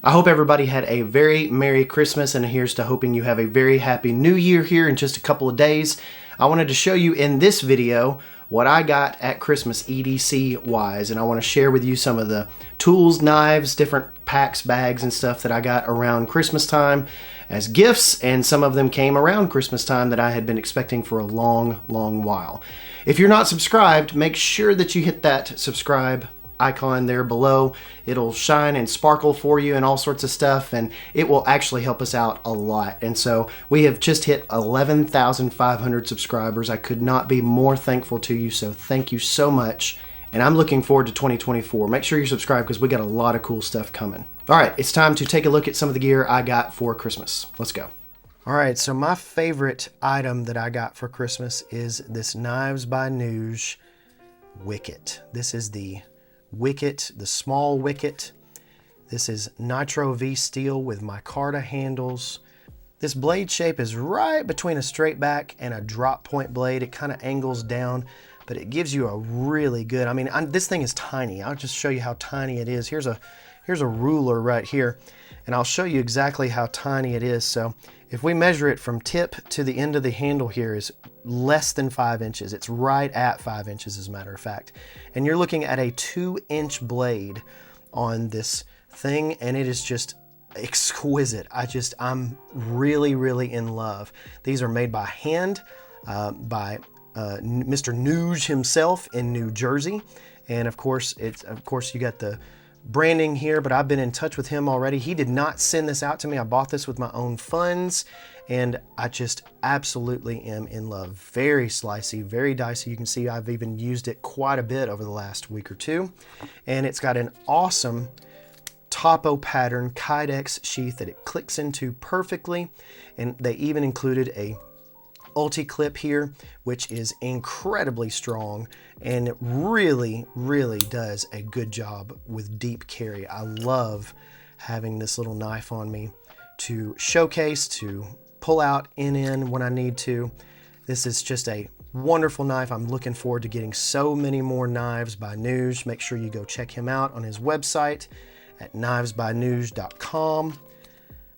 I hope everybody had a very Merry Christmas, and here's to hoping you have a very Happy New Year here in just a couple of days. I wanted to show you in this video what I got at Christmas EDC wise, and I want to share with you some of the tools, knives, different packs, bags, and stuff that I got around Christmas time as gifts, and some of them came around Christmas time that I had been expecting for a long, long while. If you're not subscribed, make sure that you hit that subscribe icon there below. It'll shine and sparkle for you and all sorts of stuff, and it will actually help us out a lot. And so we have just hit 11,500 subscribers. I could not be more thankful to you, so thank you so much. And I'm looking forward to 2024. Make sure you're subscribed because we got a lot of cool stuff coming. All right, it's time to take a look at some of the gear I got for Christmas. Let's go. All right, so my favorite item that I got for Christmas is this Knives by Noge Wicket. This is the Wicket, the small Wicket. This is Nitro V steel with micarta handles. This blade shape is right between a straight back and a drop point blade. It kind of angles down, but it gives you a really good, this thing is tiny. I'll just show you how tiny it is. Here's a ruler right here, and I'll show you exactly how tiny it is. So if we measure it from tip to the end of the handle here is less than 5 inches. It's right at 5 inches as a matter of fact. And you're looking at a 2-inch blade on this thing, and it is just exquisite. I'm really, really in love. These are made by hand by Mr. Noge himself in New Jersey. And of course, you got the branding here, but I've been in touch with him already. He did not send this out to me. I bought this with my own funds, and I just absolutely am in love. Very slicey, very dicey. You can see I've even used it quite a bit over the last week or two. And it's got an awesome topo pattern Kydex sheath that it clicks into perfectly. And they even included a ulti clip here, which is incredibly strong, and it really, really does a good job with deep carry. I love having this little knife on me to showcase, to pull out in when I need to. This is just a wonderful knife. I'm looking forward to getting so many more knives by Noge. Make sure you go check him out on his website at knivesbynoge.com.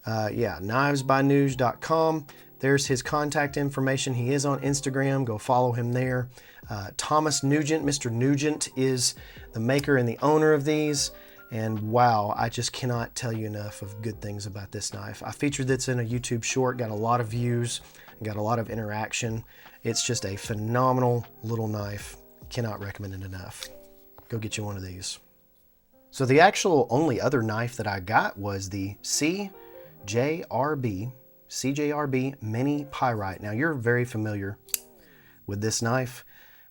knivesbynoge.com. There's his contact information. He is on Instagram. Go follow him there. Thomas Nugent, Mr. Nugent, is the maker and the owner of these. And wow, I just cannot tell you enough of good things about this knife. I featured this in a YouTube short, got a lot of views, got a lot of interaction. It's just a phenomenal little knife. Cannot recommend it enough. Go get you one of these. So the actual only other knife that I got was the CJRB Mini Pyite. Now you're very familiar with this knife,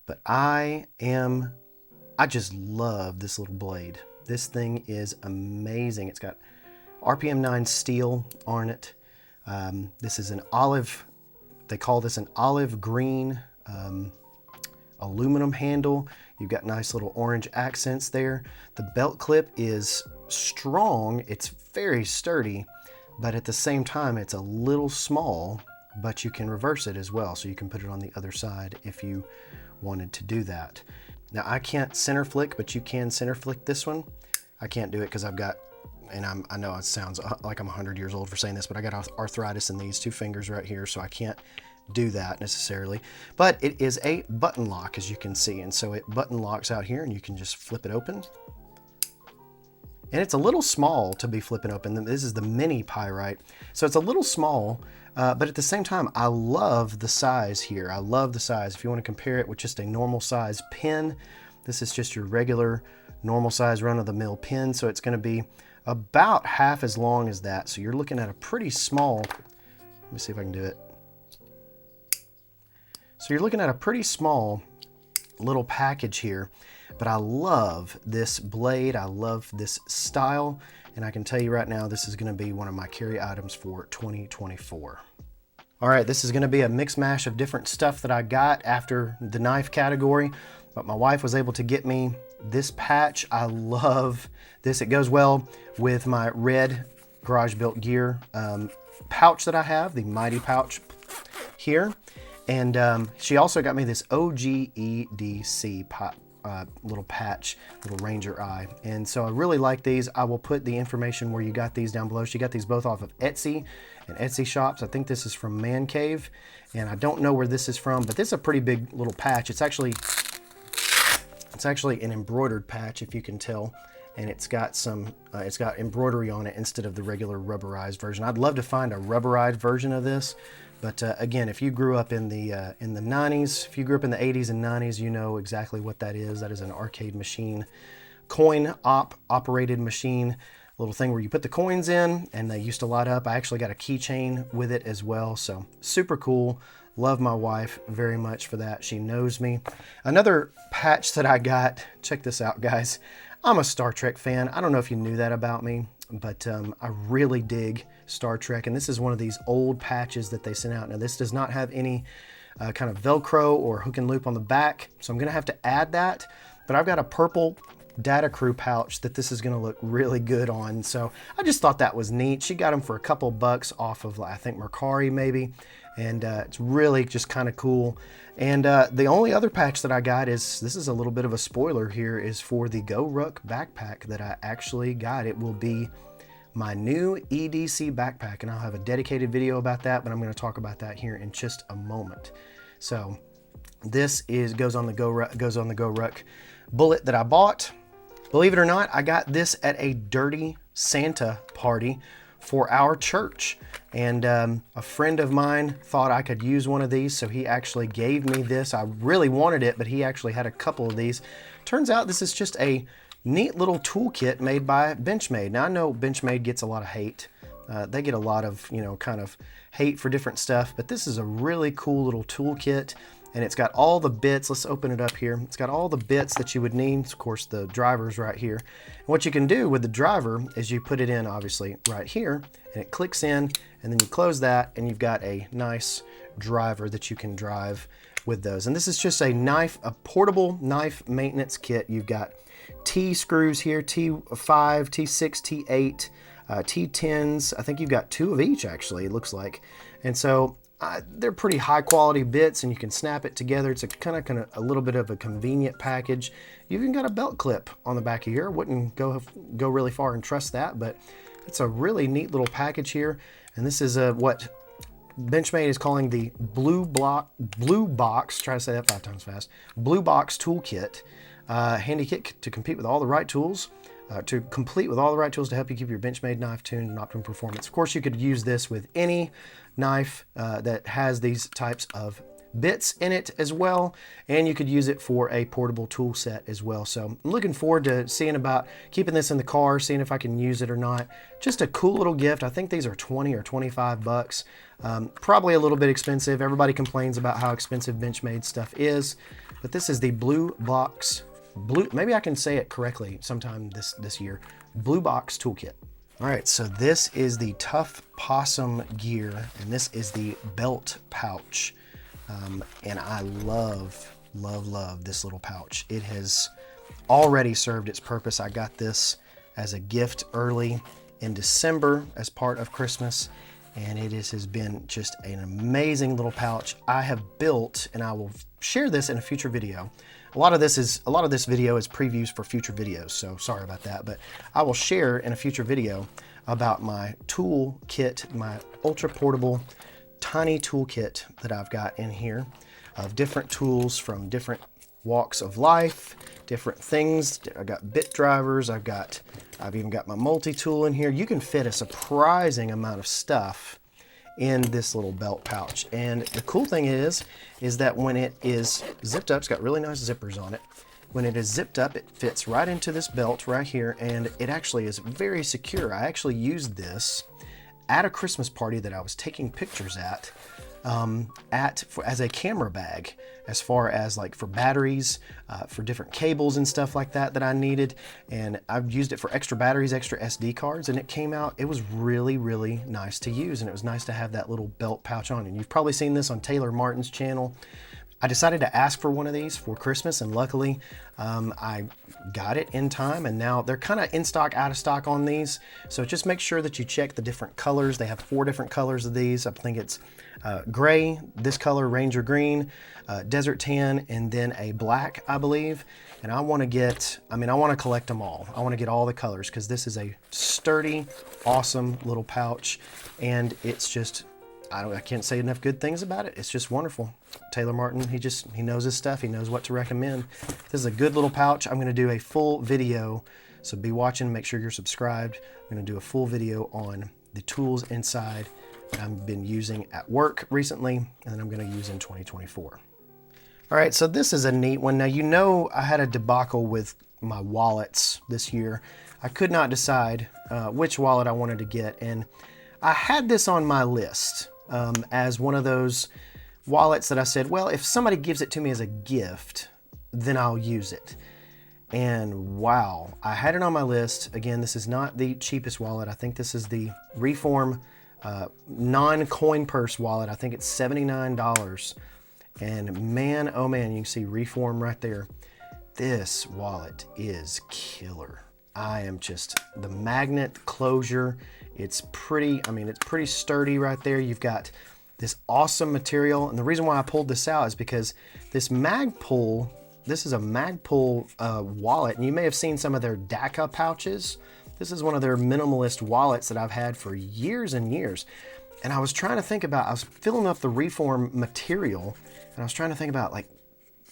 but I just love this little blade. This thing is amazing. It's got RPM 9 steel on it. This is an olive, they call this an olive green aluminum handle. You've got nice little orange accents there. The belt clip is strong. It's very sturdy, but at the same time, it's a little small, but you can reverse it as well. So you can put it on the other side if you wanted to do that. Now I can't center flick, but you can center flick this one. I can't do it because I've got, and I know it sounds like I'm 100 years old for saying this, but I got arthritis in these two fingers right here, so I can't do that necessarily. But it is a button lock, as you can see. And so it button locks out here, and you can just flip it open. And it's a little small to be flipping open. This is the Mini Pyite. So it's a little small, but at the same time, I love the size here. I love the size. If you want to compare it with just a normal size pen, this is just your regular normal size run-of-the-mill pen. So it's going to be about half as long as that. So you're looking at a pretty small, let me see if I can do it. So you're looking at a pretty small little package here. But I love this blade, I love this style, and I can tell you right now, this is gonna be one of my carry items for 2024. All right, this is gonna be a mix mash of different stuff that I got after the knife category, but my wife was able to get me this patch. I love this. It goes well with my red Garage Built Gear pouch that I have, the Mighty pouch here. And she also got me this OG EDC little patch, little Ranger eye. And so I really like these. I will put the information where you got these down below. She got these both off of Etsy and Etsy shops. I think this is from Man Cave, and I don't know where this is from, but this is a pretty big little patch. It's actually an embroidered patch, if you can tell. And it's got some, it's got embroidery on it instead of the regular rubberized version. I'd love to find a rubberized version of this, but again, if you grew up in the 90s, if you grew up in the 80s and 90s, you know exactly what that is. That is an arcade machine, operated machine, little thing where you put the coins in and they used to light up. I actually got a keychain with it as well, so super cool. Love my wife very much for that. She knows me. Another patch that I got, check this out, guys. I'm a Star Trek fan. I don't know if you knew that about me, but I really dig Star Trek, and this is one of these old patches that they sent out. Now, this does not have any kind of Velcro or hook and loop on the back, so I'm going to have to add that, but I've got a purple Data Crew pouch that this is going to look really good on, so I just thought that was neat. She got them for a couple bucks off of, I think, Mercari maybe, and it's really just kind of cool. And the only other patch that I got is, this is a little bit of a spoiler here, is for the GoRuck backpack that I actually got. It will be my new EDC backpack, and I'll have a dedicated video about that, but I'm going to talk about that here in just a moment. So this goes on the GoRuck bullet that I bought. Believe it or not, I got this at a Dirty Santa party for our church, and a friend of mine thought I could use one of these, so he actually gave me this. I really wanted it, but he actually had a couple of these. Turns out this is just a neat little toolkit made by Benchmade. Now, I know Benchmade gets a lot of hate. They get a lot of, you know, kind of hate for different stuff, but this is a really cool little toolkit, and it's got all the bits. Let's open it up here. It's got all the bits that you would need. Of course, the driver's right here. And what you can do with the driver is you put it in, obviously, right here, and it clicks in, and then you close that, and you've got a nice driver that you can drive with those. And this is just a portable knife maintenance kit. You've got T screws here, T5, T6, T8, T10s. I think you've got 2 of each, actually, it looks like. And so they're pretty high quality bits, and you can snap it together. It's a kind of a little bit of a convenient package. You've even got a belt clip on the back of here. Wouldn't go really far and trust that, but it's a really neat little package here. And this is what Benchmade is calling the blue box. Try to say that 5 times fast. Blue box toolkit. Handy kit to complete with all the right tools. To help you keep your Benchmade knife tuned and optimum performance. Of course, you could use this with any knife that has these types of bits in it as well, and you could use it for a portable tool set as well. So I'm looking forward to seeing about keeping this in the car, seeing if I can use it or not. Just a cool little gift. I think these are 20 or 25 bucks. Probably a little bit expensive. Everybody complains about how expensive Benchmade stuff is, but this is the maybe I can say it correctly sometime this year. Blue box toolkit. All right, so this is the Tuff Possum gear, and this is the belt pouch. And I love this little pouch. It has already served its purpose. I got this as a gift early in December as part of Christmas, and it has been just an amazing little pouch. I have built, and I will share this in a future video. A lot of this video is previews for future videos, so sorry about that, but I will share in a future video about my tool kit, my ultra portable tiny toolkit that I've got in here of different tools from different walks of life, different things. I've got bit drivers, I've even got my multi-tool in here. You can fit a surprising amount of stuff in this little belt pouch. And the cool thing is that when it is zipped up, it's got really nice zippers on it. When it is zipped up, it fits right into this belt right here, and it actually is very secure. I actually used this at a Christmas party that I was taking pictures at, as a camera bag, as far as like for batteries, for different cables and stuff like that I needed. And I've used it for extra batteries, extra SD cards, and it was really, really nice to use. And it was nice to have that little belt pouch on. And you've probably seen this on Taylor Martin's channel. I decided to ask for one of these for Christmas, and luckily I got it in time, and now they're kind of in stock, out of stock on these. So just make sure that you check the different colors. They have 4 different colors of these. I think it's gray, this color, Ranger Green, Desert Tan, and then a black, I believe. And I want to get, I want to collect them all. I want to get all the colors because this is a sturdy, awesome little pouch, and it's just, I can't say enough good things about it. It's just wonderful. Taylor Martin, he knows his stuff. He knows what to recommend. This is a good little pouch. I'm going to do a full video, so be watching. Make sure you're subscribed. I'm going to do a full video on the tools inside that I've been using at work recently, and then I'm going to use in 2024. All right, so this is a neat one. Now, you know I had a debacle with my wallets this year. I could not decide which wallet I wanted to get, and I had this on my list as one of those wallets that I said, well, if somebody gives it to me as a gift, then I'll use it. And wow, I had it on my list. Again, this is not the cheapest wallet. I think this is the Reform non-coin purse wallet. I think it's $79. And man, oh man, you can see Reform right there. This wallet is killer. I am just, the magnet closure, it's pretty, it's pretty sturdy right there. You've got this awesome material. And the reason why I pulled this out is because this Magpul, this is a Magpul wallet. And you may have seen some of their DACA pouches. This is one of their minimalist wallets that I've had for years and years. And I was trying to think about, I was filling up the Reform material, and I was trying to think about, like,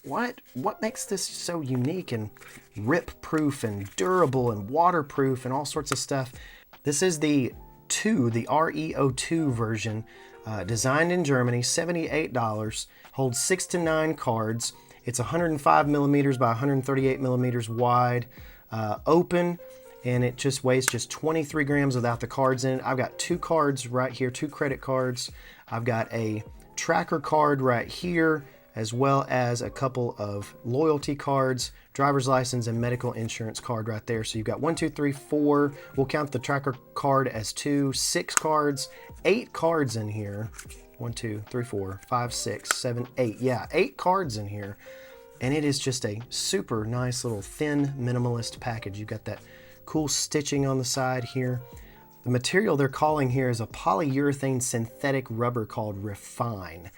what makes this so unique and rip-proof and durable and waterproof and all sorts of stuff. This is the REO2 version, designed in Germany, $78, holds 6 to 9 cards. It's 105 millimeters by 138 millimeters wide, open, and it just weighs just 23 grams without the cards in it. I've got 2 cards right here, 2 credit cards. I've got a tracker card right here, as well as a couple of loyalty cards, driver's license, and medical insurance card right there. So you've got 1, 2, 3, 4. We'll count the tracker card as 2, 6 cards, 8 cards in here. 1, 2, 3, 4, 5, 6, 7, 8. Yeah, 8 cards in here. And it is just a super nice little thin minimalist package. You've got that cool stitching on the side here. The material they're calling here is a polyurethane synthetic rubber called Refine,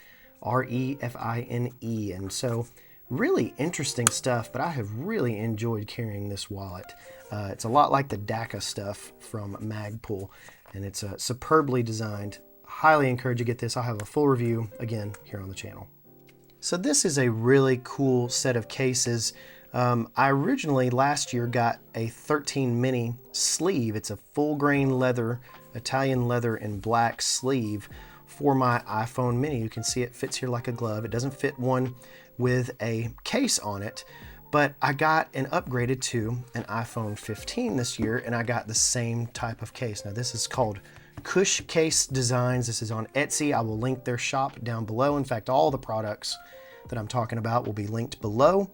R-E-F-I-N-E. And so really interesting stuff, but I have really enjoyed carrying this wallet. It's a lot like the DACA stuff from Magpul, and it's superbly designed. Highly encourage you to get this. I'll have a full review again here on the channel. So this is a really cool set of cases. I originally last year got a 13 mini sleeve. It's a full grain leather, Italian leather and black sleeve for my iPhone mini. You can see it fits here like a glove. It doesn't fit one with a case on it, but I got and upgraded to an iPhone 15 this year, and I got the same type of case. Now this is called Kush Case Designs. This is on Etsy. I will link their shop down below. In fact, all the products that I'm talking about will be linked below.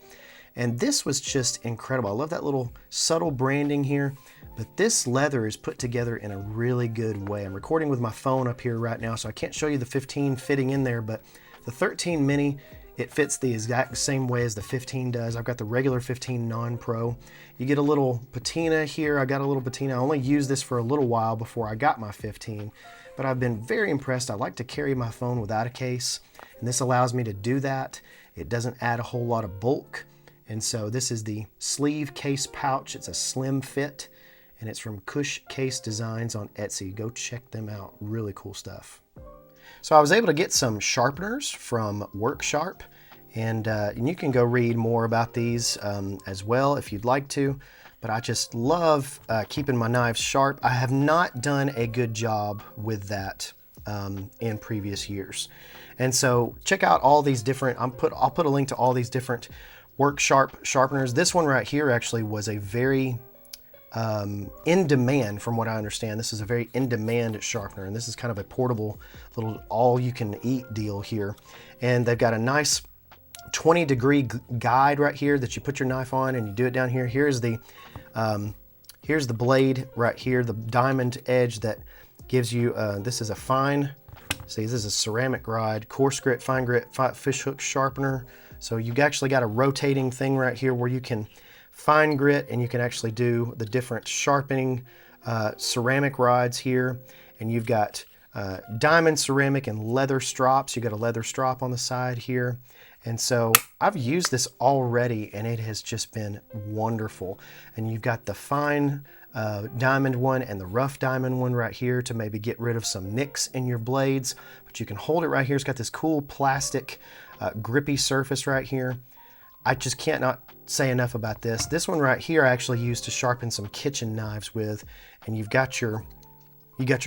And this was just incredible. I love that little subtle branding here, but this leather is put together in a really good way. I'm recording with my phone up here right now, so I can't show you the 15 fitting in there, but the 13 mini, it fits the exact same way as the 15 does. I've got the regular 15 non-pro. You get a little patina here. I got a little patina. I only used this for a little while before I got my 15, but I've been very impressed. I like to carry my phone without a case, and this allows me to do that. It doesn't add a whole lot of bulk. And so this is the sleeve case pouch. It's a slim fit, and it's from Kush Case Designs on Etsy. Go check them out. Really cool stuff. So I was able to get some sharpeners from Worksharp, and you can go read more about these as well if you'd like to. But I just love keeping my knives sharp. I have not done a good job with that in previous years. And so check out all these different, I'll put a link to all these different Worksharp sharpeners. This one right here actually was a very in demand, from what I understand. This is a very in demand sharpener, and this is kind of a portable little all you can eat deal here. And they've got a nice 20-degree guide right here that you put your knife on, and you do it down here. Here's the blade right here, the diamond edge that gives you, this is a fine See, this is a ceramic rod, coarse grit, fine grit, fish hook sharpener. So you actually got a rotating thing right here where you can fine grit and you can actually do the different sharpening ceramic rods here. And you've got diamond ceramic and leather strops. You got a leather strop on the side here. And so I've used this already and it has just been wonderful. And you've got the fine diamond one and the rough diamond one right here to maybe get rid of some nicks in your blades. But you can hold it right here. It's got this cool plastic grippy surface right here. I just can't not say enough about this. This one right here I actually used to sharpen some kitchen knives with. And you've got your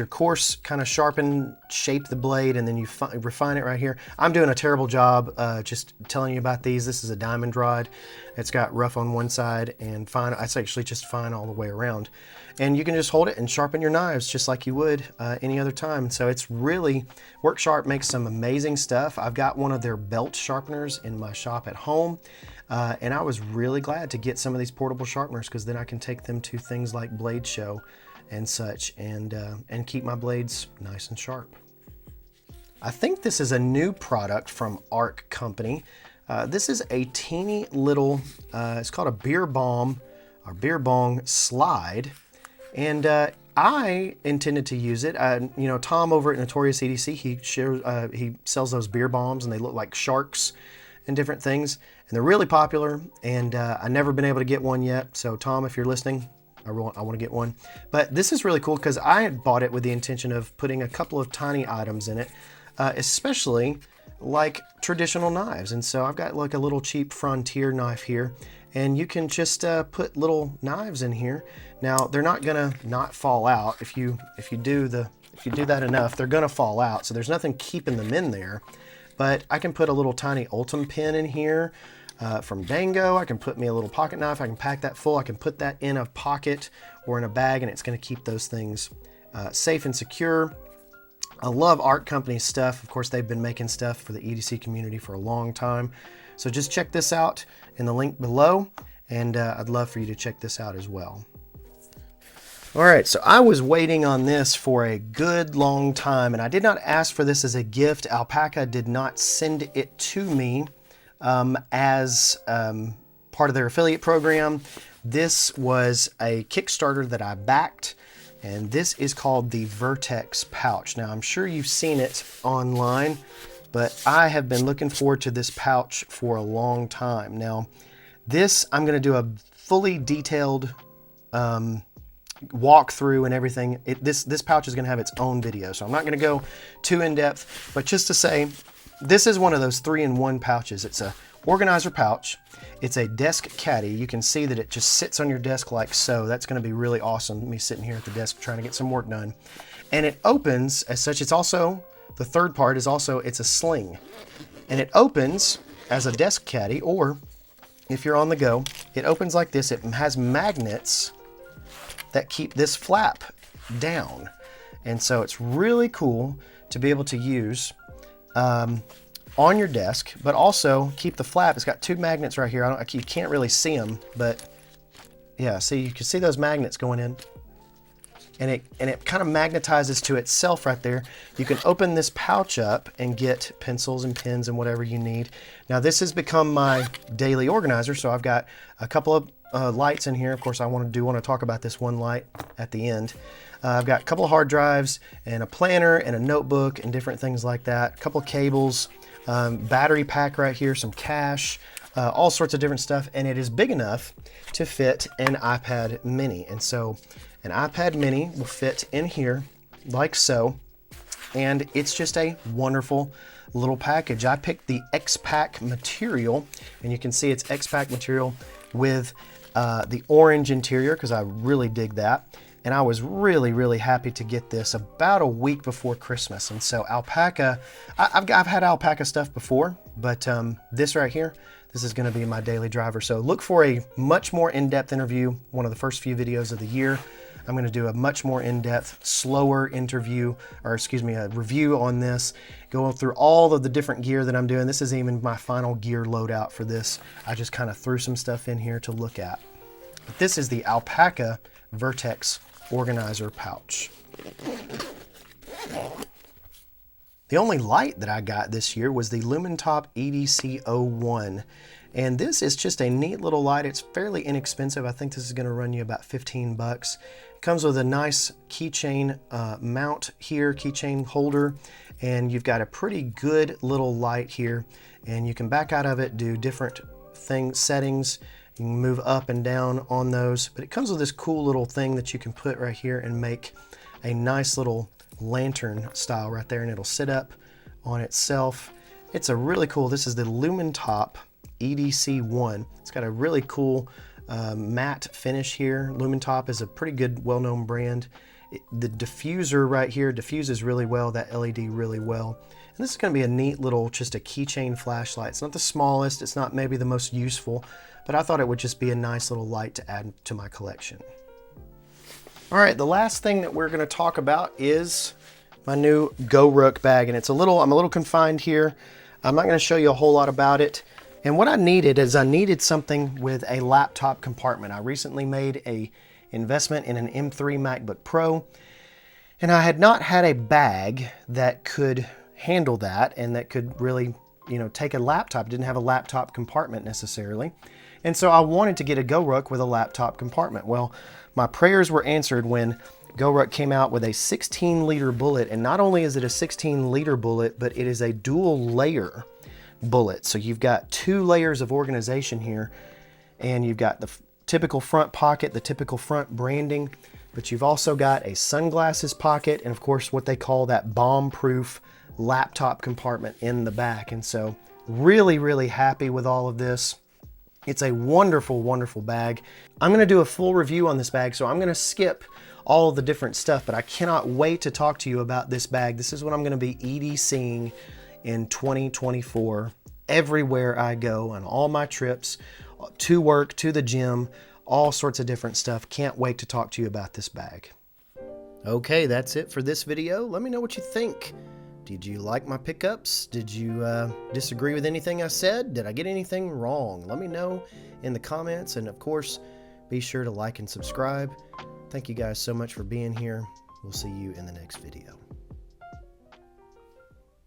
coarse kind of sharpen, shape the blade, and then you refine it right here. I'm doing a terrible job just telling you about these. This is a diamond rod. It's got rough on one side and fine. It's actually just fine all the way around. And you can just hold it and sharpen your knives just like you would any other time. So it's really, Worksharp makes some amazing stuff. I've got one of their belt sharpeners in my shop at home. And I was really glad to get some of these portable sharpeners because then I can take them to things like Blade Show and such, and keep my blades nice and sharp. I think this is a new product from ARC Company. This is a teeny little, it's called a beer bomb or beer bong slide, and I intended to use it. You know, Tom over at Notorious EDC, he sells those beer bombs, and they look like sharks and different things, and they're really popular. And I've never been able to get one yet. So Tom, if you're listening, I want to get one. But this is really cool because I had bought it with the intention of putting a couple of tiny items in it, especially like traditional knives. And so I've got like a little cheap Frontier knife here, and you can just put little knives in here. Now they're not gonna not fall out. If you do that enough, they're gonna fall out. So there's nothing keeping them in there. But I can put a little tiny Ultim pin in here. From Dango, I can put me a little pocket knife. I can pack that full. I can put that in a pocket or in a bag, and it's going to keep those things safe and secure. I love ARC Company's stuff. Of course, they've been making stuff for the EDC community for a long time. So just check this out in the link below, and I'd love for you to check this out as well. All right, so I was waiting on this for a good long time, and I did not ask for this as a gift. Alpaka did not send it to me as part of their affiliate program. This was a Kickstarter that I backed, and this is called the Vertex pouch. Now, I'm sure you've seen it online, but I have been looking forward to this pouch for a long time. Now, this, I'm going to do a fully detailed walkthrough and everything. This pouch is going to have its own video, so I'm not going to go too in depth, but just to say, this is one of those 3-in-1 pouches. It's a organizer pouch. It's a desk caddy. You can see that it just sits on your desk like so. That's going to be really awesome, me sitting here at the desk trying to get some work done. And it opens as such. It's also, the third part is also, it's a sling. And it opens as a desk caddy, or if you're on the go, it opens like this. It has magnets that keep this flap down. And so it's really cool to be able to use on your desk, but also keep the flap. It's got two magnets right here. You can't really see them, but yeah, see, you can see those magnets going in, and it kind of magnetizes to itself right there. You can open this pouch up and get pencils and pens and whatever you need. Now, this has become my daily organizer, so I've got a couple of lights in here. Of course, I want to talk about this one light at the end. I've got a couple of hard drives and a planner and a notebook and different things like that. A couple of cables, battery pack right here, some cash, all sorts of different stuff. And it is big enough to fit an iPad mini. And so an iPad mini will fit in here like so. And it's just a wonderful little package. I picked the X-Pack material, and you can see it's X-Pack material with the orange interior, because I really dig that. And I was really, really happy to get this about a week before Christmas. And so Alpaka, I've had Alpaka stuff before, but this right here, this is going to be my daily driver. So look for a much more in-depth interview, one of the first few videos of the year. I'm going to do a much more in-depth, slower interview, or excuse me, a review on this, going through all of the different gear that I'm doing. This is even my final gear loadout for this. I just kind of threw some stuff in here to look at. But this is the Alpaka Vertex organizer pouch. The only light that I got this year was the Lumentop EDC1. And this is just a neat little light. It's fairly inexpensive. I think this is gonna run you about 15 bucks. It comes with a nice keychain mount here, keychain holder, and you've got a pretty good little light here. And you can back out of it, do different settings. You can move up and down on those, but it comes with this cool little thing that you can put right here and make a nice little lantern style right there, and it'll sit up on itself. It's a really cool, this is the Lumentop EDC1. It's got a really cool matte finish here. Lumentop is a pretty good, well-known brand. The diffuser right here diffuses really well, that LED really well. And this is going to be a neat little, just a keychain flashlight. It's not the smallest, it's not maybe the most useful, but I thought it would just be a nice little light to add to my collection. All right, the last thing that we're going to talk about is my new GoRuck bag, and I'm a little confined here. I'm not going to show you a whole lot about it. And what I needed is I needed something with a laptop compartment. I recently made a investment in an M3 MacBook Pro, and I had not had a bag that could handle that and that could really, take a laptop. Didn't have a laptop compartment necessarily. And so I wanted to get a GoRuck with a laptop compartment. Well, my prayers were answered when GoRuck came out with a 16-liter bullet. And not only is it a 16-liter bullet, but it is a dual layer bullet. So you've got 2 layers of organization here, and you've got the typical front pocket, the typical front branding, but you've also got a sunglasses pocket, and of course what they call that bomb-proof laptop compartment in the back. And so really happy with all of this. It's a wonderful, wonderful bag. I'm going to do a full review on this bag, so I'm going to skip all of the different stuff, but I cannot wait to talk to you about this bag. This is what I'm going to be EDCing in 2024 everywhere I go, on all my trips, to work, to the gym, all sorts of different stuff. Can't wait to talk to you about this bag. Okay, that's it for this video. Let me know what you think. Did you like my pickups? Did you disagree with anything I said? Did I get anything wrong? Let me know in the comments, and of course, be sure to like and subscribe. Thank you guys so much for being here. We'll see you in the next video.